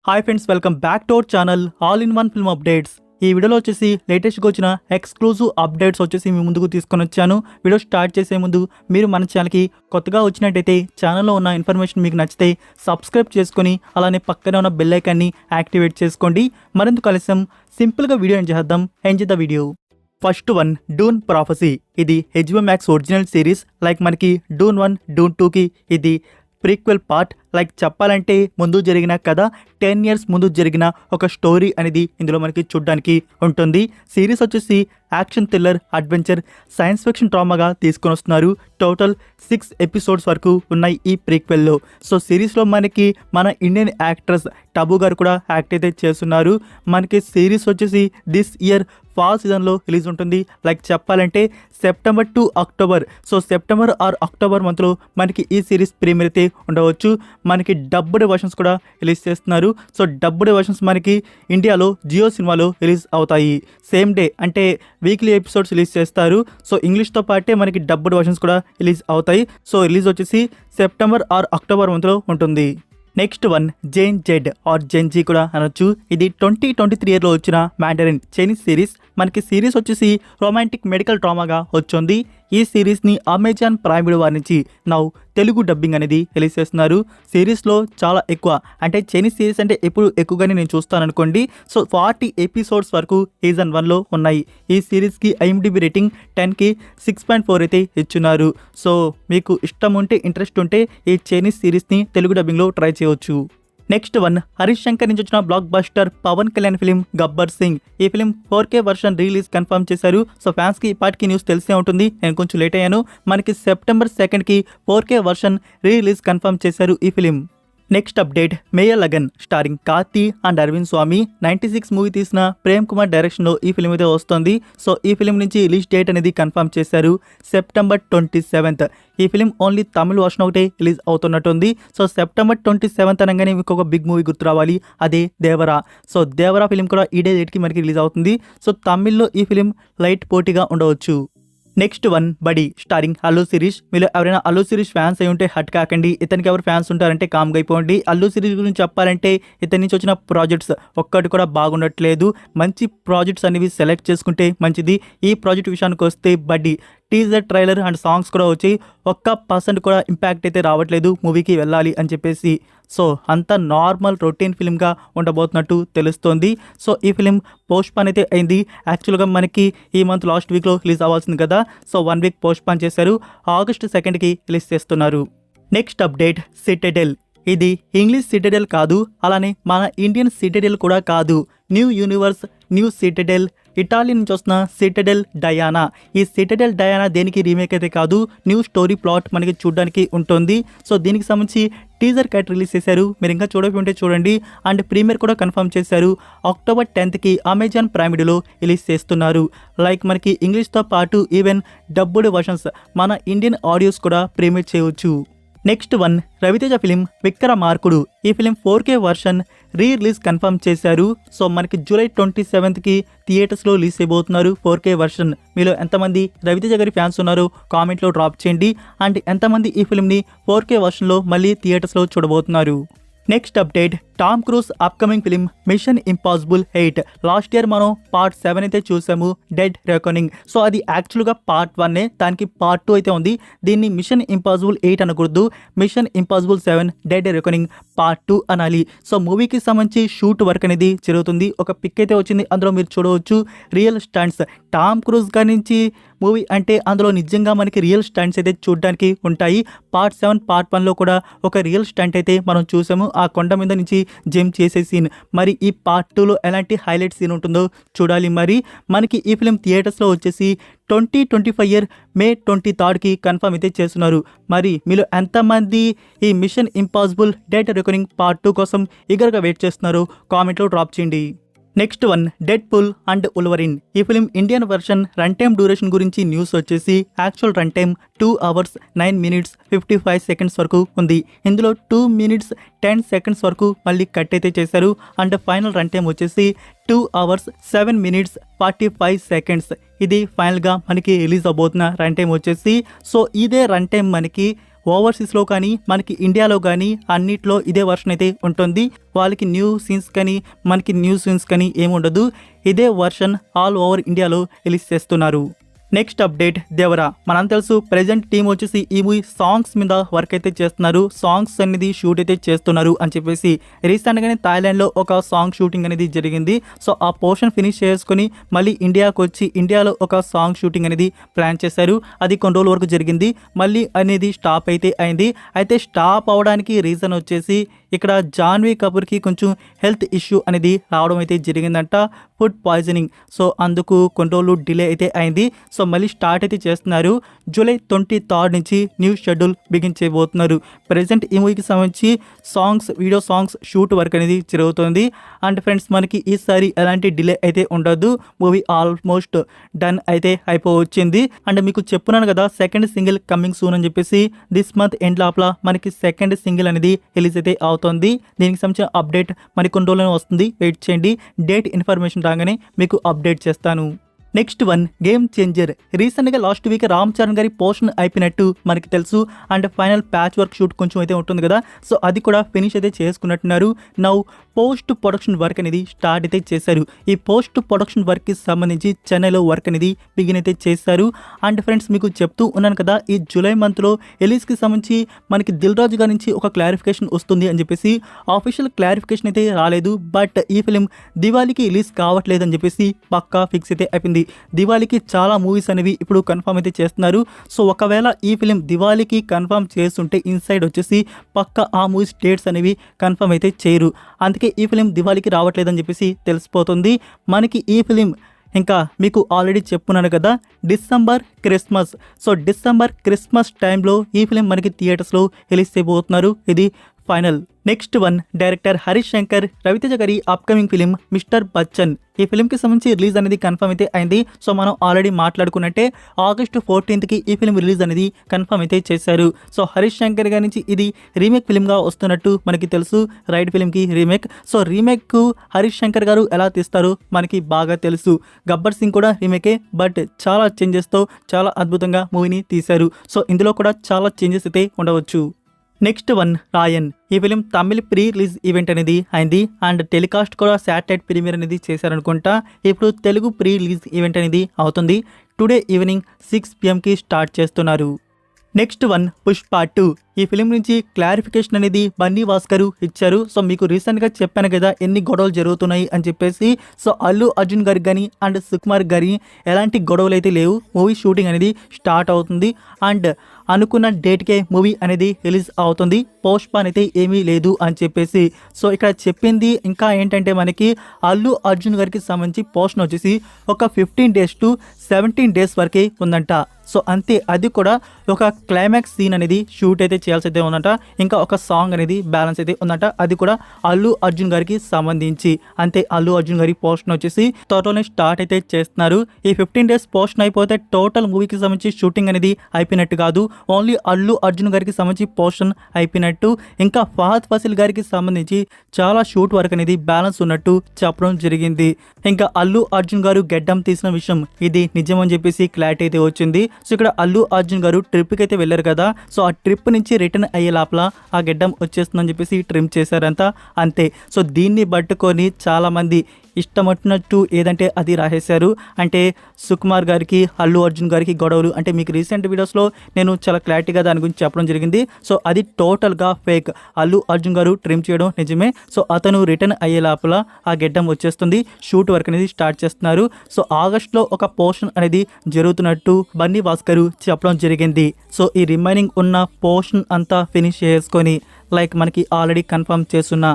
Hi friends, welcome back to our channel all in one film updates. ఈ వీడియోలో వచ్చేసి లేటెస్ట్గా వచ్చిన ఎక్స్క్లూజివ్ అప్డేట్స్ వచ్చేసి మీ ముందుకు తీసుకొని వచ్చాను. వీడియో స్టార్ట్ చేసే ముందు మీరు మన ఛానల్కి కొత్తగా వచ్చినట్టయితే ఛానల్లో ఉన్న ఇన్ఫర్మేషన్ మీకు నచ్చితే సబ్స్క్రైబ్ చేసుకొని అలానే పక్కనే ఉన్న బెల్ ఐకాన్ని యాక్టివేట్ చేసుకోండి. మరింత ఆలస్యం సింపుల్గా వీడియో ఎంజాయ్ చేద్దాం. Enjoy the video. First one, Doon prophecy. ఇది HBO Max original series. Like మనకి డూన్ 1, డూన్ 2కి ఇది ప్రీక్వెల్ పార్ట్. లైక్ చెప్పాలంటే ముందు జరిగిన కథ 10 years ముందు జరిగిన ఒక స్టోరీ అనేది ఇందులో మనకి చూడడానికి ఉంటుంది. సిరీస్ వచ్చేసి action, thriller, adventure, science fiction డ్రామాగా తీసుకొని వస్తున్నారు. టోటల్ 6 episodes వరకు ఉన్నాయి ఈ ప్రీక్వెల్లో. సో సిరీస్లో మనకి మన ఇండియన్ యాక్ట్రెస్ టబు గారు కూడా యాక్ట్ అయితే చేస్తున్నారు. మనకి సిరీస్ వచ్చేసి దిస్ ఇయర్ ఫాల్ సీజన్లో రిలీజ్ ఉంటుంది. లైక్ చెప్పాలంటే September to October. So September or October మంత్లో మనకి ఈ సిరీస్ ప్రీమియర్ అయితే ఉండవచ్చు. మనకి డబ్బుడ్ వర్షన్స్ కూడా రిలీజ్ చేస్తున్నారు. సో డబ్బుడ్ వర్షన్స్ మనకి ఇండియాలో జియో సినిమాలో రిలీజ్ అవుతాయి. సేమ్ డే అంటే వీక్లీ ఎపిసోడ్స్ రిలీజ్ చేస్తారు. సో ఇంగ్లీష్తో పాటే మనకి డబ్బుడ్ వర్షన్స్ కూడా రిలీజ్ అవుతాయి. సో రిలీజ్ వచ్చేసి సెప్టెంబర్ ఆర్ అక్టోబర్ మంత్లో ఉంటుంది. Next one, Gen Z are gen G కూడా అనొచ్చు. ఇది 2023 ఇయర్లో వచ్చిన మ్యాండరిన్ చైనీస్ సిరీస్. మనకి సిరీస్ వచ్చేసి రొమాంటిక్ మెడికల్ డ్రామాగా వచ్చింది. ఈ సిరీస్ని అమెజాన్ ప్రైమ్ వీడియో వారి నుంచి నౌ తెలుగు డబ్బింగ్ అనేది రిలీజ్ చేస్తున్నారు. సిరీస్లో చాలా ఎక్కువ అంటే చైనీస్ సిరీస్ అంటే ఎప్పుడు ఎక్కువగానే నేను చూస్తాను అనుకోండి. సో 40 episodes వరకు సీజన్ 1లో ఉన్నాయి. ఈ సిరీస్కి IMDb రేటింగ్ 10కి 6.4 అయితే ఇచ్చున్నారు. సో మీకు ఇష్టం ఉంటే, ఇంట్రెస్ట్ ఉంటే ఈ చైనీస్ సిరీస్ని తెలుగు డబ్బింగ్లో ట్రై చేయవచ్చు. నెక్స్ట్ వన్, హరీష్ శంకర్ నుంచి వచ్చిన blockbuster Pawan Kalyan film Gabbar Singh. ఈ film 4K version release confirm చేశారు. సో ఫ్యాన్స్కి ఇప్పటికీ న్యూస్ తెలిసే ఉంటుంది. నేను కొంచెం లేట్ అయ్యాను. మనకి సెప్టెంబర్ 2కి 4K వర్షన్ రిలీజ్ కన్ఫర్మ్ చేశారు ఈ film. Next update, Meiyazhagan starring Karthi and Arvind Swamy 96 movie తీసిన ప్రేమ్ కుమార్ డైరెక్షన్లో ఈ ఫిలిం అయితే వస్తుంది. సో ఈ ఫిలిం నుంచి రిలీజ్ డేట్ అనేది కన్ఫర్మ్ చేశారు, సెప్టెంబర్ 27th. ఈ ఫిలిం ఓన్లీ తమిళ వర్షన్ ఒకటే రిలీజ్ అవుతున్నట్టుంది. సో సెప్టెంబర్ 27th అనగానే మీకు ఒక బిగ్ మూవీ గుర్తు రావాలి, అదే దేవరా. సో దేవరా ఫిలిం కూడా ఈ డేట్కి మనకి రిలీజ్ అవుతుంది. సో తమిళ్లో ఈ ఫిలిం లైట్ పోటీగా ఉండవచ్చు. నెక్స్ట్ వన్, బడి స్టారింగ్ అల్లు శిరీష్. మీరు ఎవరైనా అల్లు శిరీష్ ఫ్యాన్స్ అయి ఉంటే హట్ కాకండి. ఇతనికి ఎవరు ఫ్యాన్స్ ఉంటారంటే కామ్గా అయిపోండి. అల్లు శిరీష్ గురించి చెప్పాలంటే ఇతని నుంచి వచ్చిన ప్రాజెక్ట్స్ ఒక్కటి కూడా బాగుండట్లేదు. మంచి ప్రాజెక్ట్స్ అనేవి సెలెక్ట్ చేసుకుంటే మంచిది. ఈ ప్రాజెక్ట్ విషయానికి వస్తే బడి టీజర్, ట్రైలర్ అండ్ సాంగ్స్ కూడా వచ్చి 1% కూడా ఇంపాక్ట్ అయితే రావట్లేదు మూవీకి వెళ్ళాలి అని చెప్పేసి. సో అంత నార్మల్ రొటీన్ ఫిల్మ్గా ఉండబోతున్నట్టు తెలుస్తోంది. సో ఈ ఫిలిం పోస్ట్పోన్ అయితే అయింది. యాక్చువల్గా మనకి ఈ మంత్ లాస్ట్ వీక్లో రిలీజ్ అవ్వాల్సింది కదా. సో 1 week పోస్ట్పోన్ చేశారు. August 2కి రిలీజ్ చేస్తున్నారు. Next update, citadel. ఇది ఇంగ్లీష్ సిటడెల్ కాదు, అలానే మన ఇండియన్ సిటడెల్ కూడా కాదు. New universe, new citadel. Italy నుంచి వస్తున్న సిటడెల్ డయానా. ఈ సిటడెల్ డయానా దేనికి రీమేక్ అయితే కాదు, న్యూ స్టోరీ ప్లాట్ మనకి చూడడానికి ఉంటుంది. సో దీనికి సంబంధించి టీజర్ కట్ రిలీజ్ చేశారు. మీరు ఇంకా చూడకుంటే చూడండి. అండ్ ప్రీమియర్ కూడా కన్ఫర్మ్ చేశారు. October 10కి అమెజాన్ ప్రైమ్ వీడియోలో రిలీజ్ చేస్తున్నారు. లైక్ మనకి ఇంగ్లీష్తో పాటు ఈవెన్ డబ్బుడ్ వర్షన్స్ మన ఇండియన్ ఆడియోస్ కూడా ప్రీమియర్ చేయవచ్చు. నెక్స్ట్ వన్, రవితేజ ఫిలిం విక్రమార్కుడు. ఈ film 4K version release confirm చేశారు. సో మనకి July 27కి థియేటర్స్లో రిలీజ్ అయిపోతున్నారు 4K వర్షన్. మీలో ఎంతమంది రవితేజ గారి ఫ్యాన్స్ ఉన్నారో కామెంట్లో డ్రాప్ చేయండి. అండ్ ఎంతమంది ఈ ఫిలింని 4K వర్షన్లో మళ్ళీ థియేటర్స్లో చూడబోతున్నారు. Next update, Tom Cruise upcoming film Mission Impossible 8. Last year మనం పార్ట్ 7 అయితే చూసాము, డెడ్ రెకానింగ్. సో అది యాక్చువల్గా పార్ట్ 1, దానికి పార్ట్ 2 అయితే ఉంది. దీన్ని మిషన్ ఇంపాసిబుల్ 8 అనకూడదు, machine impossible 7 dead Reckoning part 2 అనాలి. సో మూవీకి సంబంధించి షూట్ వర్క్ అనేది జరుగుతుంది. ఒక పిక్ అయితే వచ్చింది, అందులో మీరు చూడవచ్చు రియల్ స్టంట్స్. టామ్ క్రూజ్ గారి నుంచి మూవీ అంటే అందులో నిజంగా మనకి రియల్ స్టంట్స్ అయితే చూడడానికి ఉంటాయి. పార్ట్ 7 పార్ట్ 1లో కూడా ఒక రియల్ స్టంట్ అయితే మనం చూసాము, ఆ కొండ మీద నుంచి జంప్ చేసే సీన్. మరి ఈ పార్ట్ 2లో ఎలాంటి హైలైట్ సీన్ ఉంటుందో చూడాలి. మరి మనకి ఈ ఫిలిం థియేటర్స్లో వచ్చేసి 2025 ఇయర్ May 23కి కన్ఫర్మ్ అయితే చేస్తున్నారు. మరి మీలో ఎంతమంది ఈ Mission Impossible Dead Reckoning part 2 కోసం ఈగర్గా వెయిట్ చేస్తున్నారో కామెంట్లో డ్రాప్ చేయండి. Next one, Deadpool and Wolverine. ఈ film Indian version run time duration గురించి న్యూస్ వచ్చేసి actual run time 2 hours 9 minutes 55 seconds వరకు ఉంది. ఇందులో 2 minutes 10 seconds వరకు మళ్ళీ కట్ అయితే చేశారు. అండ్ ఫైనల్ రన్ టైం వచ్చేసి 2 hours 7 minutes 45 seconds. ఇది ఫైనల్గా మనకి రిలీజ్ అవబోతున్న రన్ టైం వచ్చేసి. సో ఇదే రన్ టైం మనకి ఓవర్సీస్లో కానీ మనకి ఇండియాలో కానీ అన్నిట్లో ఇదే వర్షన్ అయితే ఉంటుంది. వాళ్ళకి న్యూ సీన్స్ కానీ మనకి న్యూ సీన్స్ కానీ ఏమి ఉండదు. ఇదే వర్షన్ ఆల్ ఓవర్ ఇండియాలో రిలీజ్ చేస్తున్నారు. Next update Devara. మనం తెలుసు ప్రెజెంట్ టీం వచ్చేసి ఈ మూవీ సాంగ్స్ మీద వర్క్ అయితే చేస్తున్నారు. సాంగ్స్ అనేది షూట్ అయితే చేస్తున్నారు అని చెప్పేసి రీసెంట్గానే థాయిలాండ్లో ఒక సాంగ్ షూటింగ్ అనేది జరిగింది. సో ఆ పోర్షన్ ఫినిష్ చేసుకుని మళ్ళీ ఇండియాకు వచ్చి ఇండియాలో ఒక సాంగ్ షూటింగ్ అనేది ప్లాన్ చేశారు. అది కొన్ని రోజుల వరకు జరిగింది. మళ్ళీ అనేది స్టాప్ అయితే అయింది. అయితే స్టాప్ అవడానికి రీజన్ వచ్చేసి ఇక్కడ జాన్వీ కపూర్కి కొంచెం హెల్త్ ఇష్యూ అనేది రావడం అయితే జరిగిందంట, ఫుడ్ పాయిజనింగ్. సో అందుకు కొన్ని రోజులు డిలే అయితే అయింది. సో మళ్ళీ స్టార్ట్ అయితే చేస్తున్నారు. జూలై 23 నుంచి న్యూ షెడ్యూల్ బిగించబోతున్నారు. ప్రజెంట్ ఈ మూవీకి సంబంధించి వీడియో సాంగ్స్ షూట్ వర్క్ అనేది జరుగుతుంది. అండ్ ఫ్రెండ్స్ మనకి ఈసారి ఎలాంటి డిలే అయితే ఉండదు. మూవీ ఆల్మోస్ట్ డన్ అయితే అయిపోవచ్చింది. అండ్ మీకు చెప్పున్నాను కదా సెకండ్ సింగిల్ కమింగ్ సూన్ అని చెప్పేసి దిస్ మంత్ ఎండ్ లోపల మనకి సెకండ్ సింగిల్ అనేది రిలీజ్ అయితే అవుతుంది. దీనికి సంబంధించిన అప్డేట్ మరి కొన్ని రోజుల్లో వస్తుంది. వెయిట్ చేయండి. డేట్ ఇన్ఫర్మేషన్ రాగానే మీకు అప్డేట్ చేస్తాను. Next one game changer. రీసెంట్గా లాస్ట్ వీక్ రామ్ చరణ్ గారి పోర్షన్ అయిపోయినట్టు మనకి తెలుసు. And final patch work shoot కొంచెం అయితే ఉంటుంది కదా, సో అది కూడా ఫినిష్ అయితే చేసుకున్నట్టున్నారు. నౌ పోస్ట్ ప్రొడక్షన్ వర్క్ అనేది స్టార్ట్ అయితే చేశారు. ఈ పోస్ట్ ప్రొడక్షన్ వర్క్కి సంబంధించి చెన్నైలో వర్క్ అనేది బిగిన్ అయితే చేశారు. అండ్ ఫ్రెండ్స్ మీకు చెప్తూ ఉన్నాను కదా, ఈ జూలై మంత్లో రిలీజ్కి సంబంధించి మనకి దిల్ రాజు గారి నుంచి ఒక క్లారిఫికేషన్ వస్తుంది అని చెప్పేసి ఆఫీషియల్ క్లారిఫికేషన్ అయితే రాలేదు. బట్ ఈ ఫిలిం దివాళీకి రిలీజ్ కావట్లేదు అని చెప్పేసి పక్కా ఫిక్స్ అయితే అయిపోయింది. దివాళీకి చాలా మూవీస్ అనేవి ఇప్పుడు కన్ఫర్మ్ అయితే చేస్తున్నారు. సో ఒకవేళ ఈ ఫిలిం దివాళీకి కన్ఫర్మ్ చేస్తుంటే ఇన్సైడ్ వచ్చేసి పక్క ఆ మూవీస్ డేట్స్ అనేవి కన్ఫర్మ్ అయితే చేయరు. అందుకే ఈ ఫిలిం దివాళీకి రావట్లేదని చెప్పేసి తెలిసిపోతుంది. మనకి ఈ ఫిలిం ఇంకా మీకు ఆల్రెడీ చెప్పున్నాను కదా December Christmas. So December Christmas టైంలో ఈ ఫిలిం మనకి థియేటర్స్లో రిలీజ్ చేయబోతున్నారు. ఇది final. Next one director Harish Shankar Ravi Teja గారి అప్కమింగ్ ఫిలిం మిస్టర్ బచ్చన్. ఈ ఫిలింకి సంబంధించి రిలీజ్ అనేది కన్ఫర్మ్ అయితే అయింది. సో మనం ఆల్రెడీ మాట్లాడుకున్నట్టే ఆగస్టు 14కి ఈ ఫిలిం రిలీజ్ అనేది కన్ఫర్మ్ అయితే చేశారు. సో హరీష్ శంకర్ గారి నుంచి ఇది రీమేక్ ఫిలింగా వస్తున్నట్టు మనకి తెలుసు. రైడ్ ఫిలింకి remake. So remake Harish Shankar గారు ఎలా తీస్తారో మనకి బాగా తెలుసు. గబ్బర్ సింగ్ కూడా రీమేకే, బట్ చాలా చేంజెస్తో చాలా అద్భుతంగా మూవీని తీశారు. సో ఇందులో కూడా చాలా చేంజెస్ అయితే ఉండవచ్చు. నెక్స్ట్ వన్ రాయన్. ఈ film Tamil pre release event అనేది అయింది. అండ్ టెలికాస్ట్ కూడా శాటిలైట్ ప్రీమియర్ అనేది చేశారనుకుంటా. ఇప్పుడు తెలుగు ప్రీ రిలీజ్ ఈవెంట్ అనేది అవుతుంది. టుడే ఈవినింగ్ 6 PM స్టార్ట్ చేస్తున్నారు. Next one Pushpa 2. ఈ ఫిలిం నుంచి క్లారిఫికేషన్ అనేది బన్నీ వాస్కర్ ఇచ్చారు. సో మీకు రీసెంట్గా చెప్పాను కదా ఎన్ని గొడవలు జరుగుతున్నాయి అని చెప్పేసి. సో అల్లు అర్జున్ గారికి కానీ అండ్ సుకుమార్ గారి ఎలాంటి గొడవలు అయితే లేవు. మూవీ షూటింగ్ అనేది స్టార్ట్ అవుతుంది. అండ్ అనుకున్న డేట్కే మూవీ అనేది రిలీజ్ అవుతుంది. పోస్ట్పోన్ అయితే ఏమీ లేదు అని చెప్పేసి. సో ఇక్కడ చెప్పింది ఇంకా ఏంటంటే మనకి అల్లు అర్జున్ గారికి సంబంధించి పోస్ట్పోన్ వచ్చేసి ఒక 15 days to 17 days వరకే ఉందంట. సో అంతే, అది కూడా ఒక క్లైమాక్స్ సీన్ అనేది షూట్ అయితే చేయాల్సి అయితే ఉందంట. ఇంకా ఒక సాంగ్ అనేది బ్యాలెన్స్ అయితే ఉందంట. అది కూడా అల్లు అర్జున్ గారికి సంబంధించి. అంతే, అల్లు అర్జున్ గారి పోర్షన్ వచ్చేసి త్వరలోనే స్టార్ట్ అయితే చేస్తున్నారు. ఈ 15 days పోర్షన్ అయిపోతే టోటల్ మూవీకి సంబంధించి షూటింగ్ అనేది అయిపోయినట్టు కాదు. ఓన్లీ అల్లు అర్జున్ గారికి సంబంధించి పోర్షన్ అయిపోయినట్టు. ఇంకా ఫహద్ ఫాసిల్ గారికి సంబంధించి చాలా షూట్ వర్క్ అనేది బ్యాలెన్స్ ఉన్నట్టు చెప్పడం జరిగింది. ఇంకా అల్లు అర్జున్ గారు గెడ్డం తీసిన విషయం ఇది నిజమని చెప్పేసి క్లారిటీ అయితే వచ్చింది. సో ఇక్కడ అల్లు అర్జున్ గారు ట్రిప్కి అయితే వెళ్ళారు కదా, సో ఆ ట్రిప్ నుంచి రిటర్న్ అయ్యే లోపల ఆ గెడ్డం వచ్చేస్తుందని చెప్పేసి ట్రిమ్ చేశారంతా. అంతే. సో దీన్ని పట్టుకొని చాలామంది ఇష్టం వచ్చినట్టు ఏదంటే అది రాసేశారు. అంటే సుకుమార్ గారికి అల్లు అర్జున్ గారికి గొడవలు అంటే మీకు రీసెంట్ వీడియోస్లో నేను చాలా క్లారిటీగా దాని గురించి చెప్పడం జరిగింది. సో అది టోటల్గా ఫేక్. అల్లు అర్జున్ గారు ట్రిమ్ చేయడం నిజమే. సో అతను రిటర్న్ అయ్యే లోపల ఆ గెడ్డం వచ్చేస్తుంది. షూట్ వర్క్ అనేది స్టార్ట్ చేస్తున్నారు. సో ఆగస్ట్లో ఒక పోర్షన్ అనేది జరుగుతున్నట్టు బన్నీ భాస్కర్ చెప్పడం జరిగింది. సో ఈ రిమైనింగ్ ఉన్న పోర్షన్ అంతా ఫినిష్ చేసుకొని లైక్ మనకి ఆల్రెడీ కన్ఫర్మ్ చేస్తున్న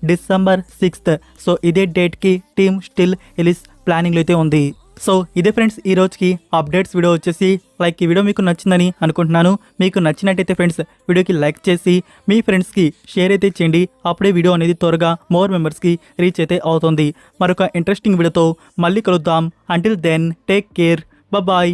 డిసెంబర్ 6th. సో ఇదే డేట్కి టీమ్ స్టిల్ రిలీజ్ ప్లానింగ్లో అయితే ఉంది. సో ఇదే ఫ్రెండ్స్ ఈ రోజుకి అప్డేట్స్ వీడియో వచ్చేసి. లైక్ ఈ వీడియో మీకు నచ్చిందని అనుకుంటున్నాను. మీకు నచ్చినట్టయితే ఫ్రెండ్స్ వీడియోకి లైక్ చేసి మీ ఫ్రెండ్స్కి షేర్ అయితే చేయండి. అప్పుడే వీడియో అనేది త్వరగా మోర్ మెంబర్స్కి రీచ్ అయితే అవుతుంది. మరొక ఇంట్రెస్టింగ్ వీడియోతో మళ్ళీ కలుద్దాం. Until then take care. Bye.